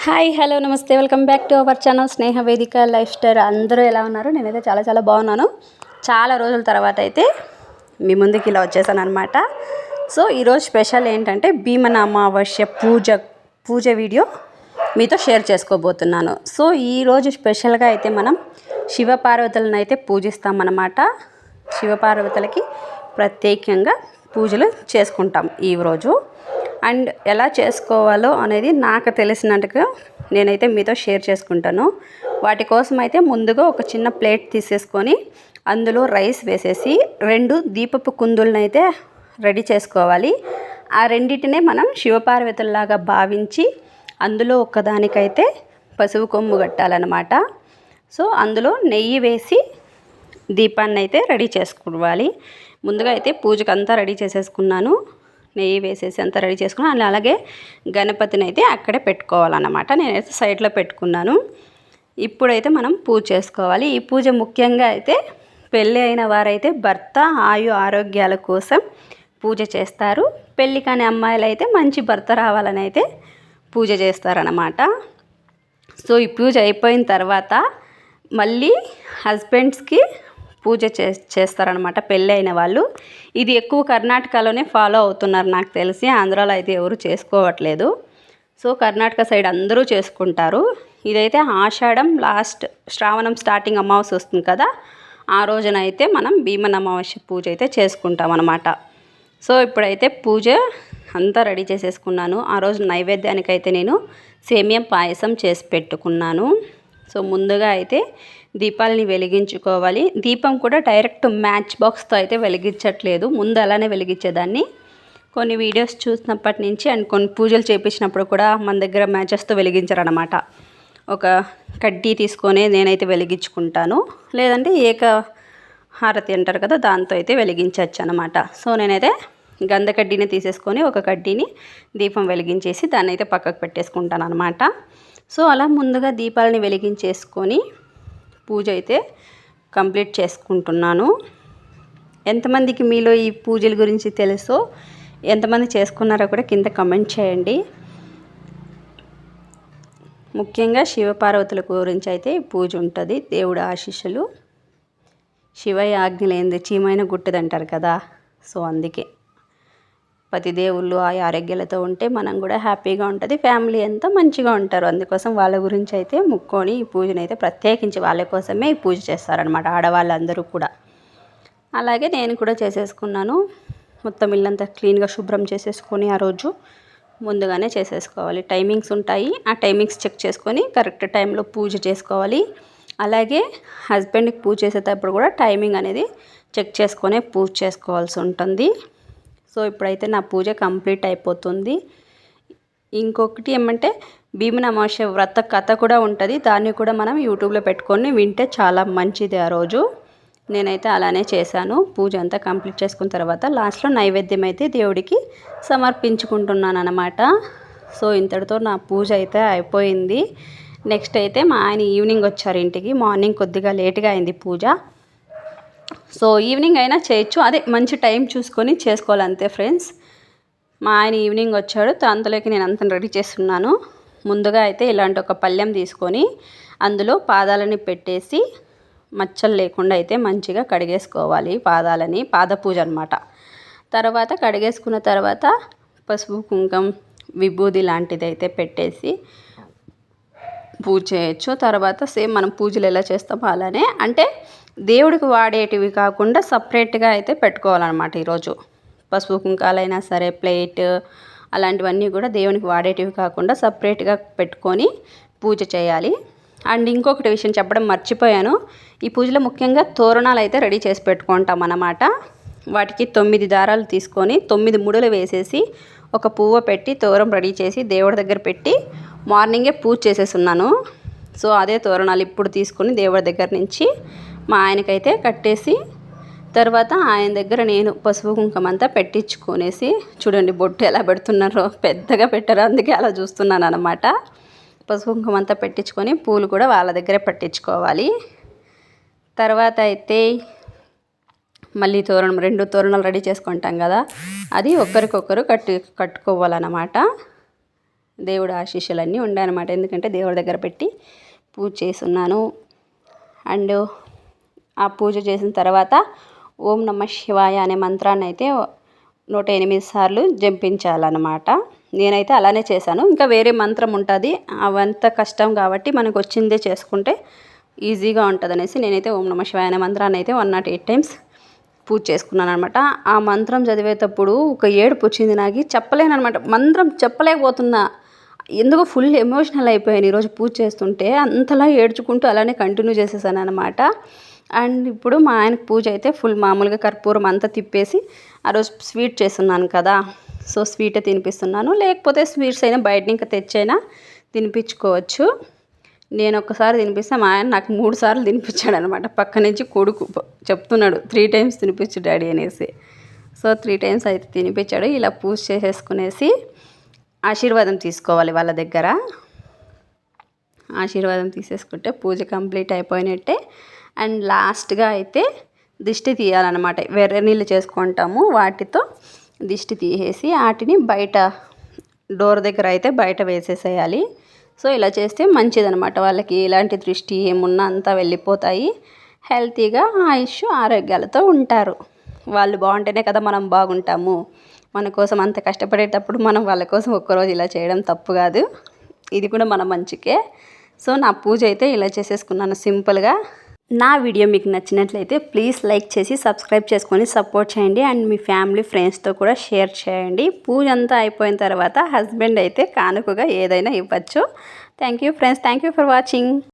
Hi hello namaste welcome back to our channel Sneha Vedika life style. అందరూ ఎలా ఉన్నారు? నేనైతే చాలా బాగున్నాను. చాలా రోజుల తర్వాత అయితే మీ ముందుకి ఇలా వచ్చేసాను అనమాట. సో ఈరోజు స్పెషల్ ఏంటంటే భీమన అమావాస్య పూజ వీడియో మీతో షేర్ చేసుకోబోతున్నాను. సో ఈరోజు స్పెషల్గా అయితే మనం శివపార్వతులను అయితే పూజిస్తామన్నమాట. శివపార్వతులకి ప్రత్యేకంగా పూజలు చేసుకుంటాం ఈరోజు. అండ్ ఎలా చేసుకోవాలో అనేది నాకు తెలిసినట్టుగా నేనైతే మీతో షేర్ చేసుకుంటాను. వాటి కోసం అయితే ముందుగా ఒక చిన్న ప్లేట్ తీసేసుకొని అందులో రైస్ వేసేసి 2 దీపపు కుందులను అయితే రెడీ చేసుకోవాలి. ఆ రెండింటినే మనం శివపార్వతుల్లాగా భావించి అందులో ఒకదానికైతే పసుపు కొమ్ము కట్టాలన్నమాట. సో అందులో నెయ్యి వేసి దీపాన్ని అయితే రెడీ చేసుకోవాలి. ముందుగా అయితే పూజకు అంతా రెడీ చేసేసుకున్నాను. నెయ్యి వేసేసి అంతా రెడీ చేసుకున్నాను. అలాగే గణపతిని అయితే అక్కడే పెట్టుకోవాలన్నమాట. నేనైతే సైడ్లో పెట్టుకున్నాను. ఇప్పుడైతే మనం పూజ చేసుకోవాలి. ఈ పూజ ముఖ్యంగా అయితే పెళ్ళి అయిన వారైతే భర్త ఆరోగ్యాల కోసం పూజ చేస్తారు. పెళ్ళి కాని అమ్మాయిలు అయితే మంచి భర్త రావాలని అయితే పూజ చేస్తారన్నమాట. సో ఈ పూజ అయిపోయిన తర్వాత మళ్ళీ హస్బెండ్స్కి పూజ చేస్తారనమాట పెళ్ళి అయిన వాళ్ళు. ఇది ఎక్కువ కర్ణాటకలోనే ఫాలో అవుతున్నారు నాకు తెలిసి. ఆంధ్రాలో అయితే ఎవరు చేసుకోవట్లేదు. సో కర్ణాటక సైడ్ అందరూ చేసుకుంటారు. ఇదైతే ఆషాఢం లాస్ట్, శ్రావణం స్టార్టింగ్ అమావాస్య వస్తుంది కదా, ఆ రోజున అయితే మనం భీమన అమావాస్య పూజ అయితే చేసుకుంటాం అన్నమాట. సో ఇప్పుడైతే పూజ అంతా రెడీ చేసేసుకున్నాను. ఆ రోజు నైవేద్యానికైతే నేను సేమియా పాయసం చేసి పెట్టుకున్నాను. సో ముందుగా అయితే దీపాలని వెలిగించుకోవాలి. దీపం కూడా డైరెక్ట్ మ్యాచ్ బాక్స్తో అయితే వెలిగించట్లేదు. ముందు అలానే వెలిగించేదాన్ని. కొన్ని వీడియోస్ చూసినప్పటి నుంచి అండ్ కొన్ని పూజలు చేపించినప్పుడు కూడా మన దగ్గర మ్యాచెస్తో వెలిగించారనమాట. ఒక కడ్డీ తీసుకొని నేనైతే వెలిగించుకుంటాను. లేదంటే ఏక హారతి అంటారు కదా, దాంతో అయితే వెలిగించవచ్చు అనమాట. సో నేనైతే గంధ కడ్డీని తీసేసుకొని ఒక కడ్డీని దీపం వెలిగించేసి దాన్ని అయితే పక్కకు పెట్టేసుకుంటాను అనమాట. సో అలా ముందుగా దీపాలని వెలిగించేసుకొని పూజ అయితే కంప్లీట్ చేసుకుంటున్నాను. ఎంతమందికి మీలో ఈ పూజల గురించి తెలుసో, ఎంతమంది చేసుకున్నారో కూడా కింద కమెంట్ చేయండి. ముఖ్యంగా శివపార్వతుల గురించి అయితే పూజ ఉంటుంది. దేవుడు ఆశీస్సులు, శివయ్య ఆజ్ఞ లేనిది చీమైన గుట్టదంటారు కదా. సో అందుకే పతి దేవుళ్ళు ఆరోగ్యాలతో ఉంటే మనం కూడా హ్యాపీగా ఉంటుంది, ఫ్యామిలీ అంతా మంచిగా ఉంటారు. అందుకోసం వాళ్ళ గురించి అయితే ముక్కొని ఈ పూజను అయితే ప్రత్యేకించి వాళ్ళ కోసమే ఈ పూజ చేస్తారనమాట ఆడవాళ్ళందరూ కూడా. అలాగే నేను కూడా చేసేసుకున్నాను. మొత్తం ఇల్లంతా క్లీన్గా శుభ్రం చేసేసుకొని ఆ రోజు ముందుగానే చేసేసుకోవాలి. టైమింగ్స్ ఉంటాయి, ఆ టైమింగ్స్ చెక్ చేసుకొని కరెక్ట్ టైంలో పూజ చేసుకోవాలి. అలాగే హస్బెండ్కి పూజ చేసేటప్పుడు కూడా టైమింగ్ అనేది చెక్ చేసుకొని పూజ చేసుకోవాల్సి ఉంటుంది. సో ఇప్పుడైతే నా పూజ కంప్లీట్ అయిపోతుంది. ఇంకొకటి ఏమంటే భీమన అమావాస్య వ్రత కథ కూడా ఉంటుంది. దాన్ని కూడా మనం యూట్యూబ్లో పెట్టుకొని వింటే చాలా మంచిది. ఆ రోజు నేనైతే అలానే చేశాను. పూజ అంతా కంప్లీట్ చేసుకున్న తర్వాత లాస్ట్లో నైవేద్యం అయితే దేవుడికి సమర్పించుకుంటున్నాను అనమాట. సో ఇంతటితో నా పూజ అయితే అయిపోయింది. నెక్స్ట్ అయితే మా ఆయన ఈవినింగ్ వచ్చారు ఇంటికి. మార్నింగ్ కొద్దిగా లేట్గా అయింది పూజ. సో ఈవినింగ్ అయినా చేయొచ్చు, అదే మంచి టైం చూసుకొని చేసుకోవాలి అంతే ఫ్రెండ్స్. మా ఆయన ఈవినింగ్ వచ్చాడు, అంతలోకి నేను అంతా రెడీ చేస్తున్నాను. ముందుగా అయితే ఇలాంటి ఒక పళ్ళెం తీసుకొని అందులో పాదాలని పెట్టేసి మచ్చలు లేకుండా అయితే మంచిగా కడిగేసుకోవాలి పాదాలని. పాద పూజ అనమాట. తర్వాత కడిగేసుకున్న తర్వాత పసుపు కుంకం విభూది లాంటిది అయితే పెట్టేసి పూజ చేయొచ్చు. తర్వాత సేమ్ మనం పూజలు ఎలా చేస్తామో అలానే, అంటే దేవుడికి వాడేటివి కాకుండా సపరేట్గా అయితే పెట్టుకోవాలన్నమాట. ఈరోజు పసుపు కుంకాలైనా సరే, ప్లేట్ అలాంటివన్నీ కూడా దేవునికి వాడేటివి కాకుండా సపరేట్గా పెట్టుకొని పూజ చేయాలి. అండ్ ఇంకొకటి విషయం చెప్పడం మర్చిపోయాను. ఈ పూజలో ముఖ్యంగా తోరణాలు అయితే రెడీ చేసి పెట్టుకుంటాం అన్నమాట. వాటికి 9 దారాలు తీసుకొని 9 ముడులు వేసేసి ఒక పువ్వు పెట్టి తోరం రెడీ చేసి దేవుడి దగ్గర పెట్టి మార్నింగే పూజ చేసేస్తున్నాను. సో అదే తోరణాలు ఇప్పుడు తీసుకొని దేవుడి దగ్గర నుంచి మా ఆయనకైతే కట్టేసి, తర్వాత ఆయన దగ్గర నేను పసుపు కుంకుమ అంతా పెట్టించుకొనేసి, చూడండి బొట్టు ఎలా పెడుతున్నారో, పెద్దగా పెట్టారో అందుకే అలా చూస్తున్నాను అనమాట. పసుపు కుంకుమ అంతా పెట్టించుకొని పూలు కూడా వాళ్ళ దగ్గరే పెట్టించుకోవాలి. తర్వాత అయితే మళ్ళీ 2 తోరణాలు రెడీ చేసుకుంటాం కదా, అది ఒకరికొకరు కట్టుకోవాలన్నమాట. దేవుడు ఆశీస్సులన్నీ ఉన్నాయన్నమాట. ఎందుకంటే దేవుడి దగ్గర పెట్టి పూజ చేస్తున్నాను. అండ్ ఆ పూజ చేసిన తర్వాత ఓం నమ శివాయ అనే మంత్రాన్ని అయితే 108 సార్లు జపించాలన్నమాట. నేనైతే అలానే చేశాను. ఇంకా వేరే మంత్రం ఉంటుంది, అవంత కష్టం కాబట్టి మనకు వచ్చిందే చేసుకుంటే ఈజీగా ఉంటుంది అనేసి నేనైతే ఓం నమ శివాయ అనే మంత్రాన్ని అయితే 108 టైమ్స్ పూజ చేసుకున్నాను అనమాట. ఆ మంత్రం చదివేటప్పుడు ఒక ఏడుపు వచ్చింది, నాకు చెప్పలేను అనమాట. మంత్రం చెప్పలేకపోతున్నా, ఎందుకో ఫుల్ ఎమోషనల్ అయిపోయాను ఈరోజు పూజ చేస్తుంటే. అంతలా ఏడ్చుకుంటూ అలానే కంటిన్యూ చేసేసాను అనమాట. అండ్ ఇప్పుడు మా ఆయనకు పూజ అయితే ఫుల్ మామూలుగా కర్పూరం అంతా తిప్పేసి ఆ రోజు స్వీట్ చేస్తున్నాను కదా, సో స్వీటే తినిపిస్తున్నాను. లేకపోతే స్వీట్స్ అయినా బయట ఇంకా తెచ్చైనా తినిపించుకోవచ్చు. నేను ఒక్కసారి తినిపిస్తే మా ఆయన నాకు 3 సార్లు తినిపించాడు అనమాట. పక్క నుంచి కొడుకు చెప్తున్నాడు 3 టైమ్స్ తినిపించు డాడీ అనేసి. సో 3 టైమ్స్ అయితే తినిపించాడు. ఇలా పూజ చేసేసుకునేసి ఆశీర్వాదం తీసుకోవాలి వాళ్ళ దగ్గర. ఆశీర్వాదం తీసేసుకుంటే పూజ కంప్లీట్ అయిపోయినట్టే. అండ్ లాస్ట్గా అయితే దిష్టి తీయాలన్నమాట. వేరే నీళ్ళు చేసుకుంటాము, వాటితో దిష్టి తీసేసి వాటిని బయట డోర్ దగ్గర అయితే బయట వేసేసేయాలి. సో ఇలా చేస్తే మంచిదనమాట. వాళ్ళకి ఎలాంటి దృష్టి ఏమున్నా అంతా వెళ్ళిపోతాయి. హెల్తీగా ఆయుష్ ఆరోగ్యాలతో ఉంటారు. వాళ్ళు బాగుంటేనే కదా మనం బాగుంటాము. మన కోసం అంత కష్టపడేటప్పుడు మనం వాళ్ళ కోసం ఒక్కరోజు ఇలా చేయడం తప్పు కాదు. ఇది కూడా మన మంచికే. సో నా పూజ అయితే ఇలా చేసేసుకున్నాను సింపుల్గా. నా వీడియో మీకు నచ్చినట్లయితే ప్లీజ్ లైక్ చేసి సబ్స్క్రైబ్ చేసుకొని సపోర్ట్ చేయండి. అండ్ మీ ఫ్యామిలీ ఫ్రెండ్స్తో కూడా షేర్ చేయండి. పూజ అంతా అయిపోయిన తర్వాత హస్బెండ్ అయితే కానుకగా ఏదైనా ఇవ్వచ్చు. Thank you friends, thank you for watching.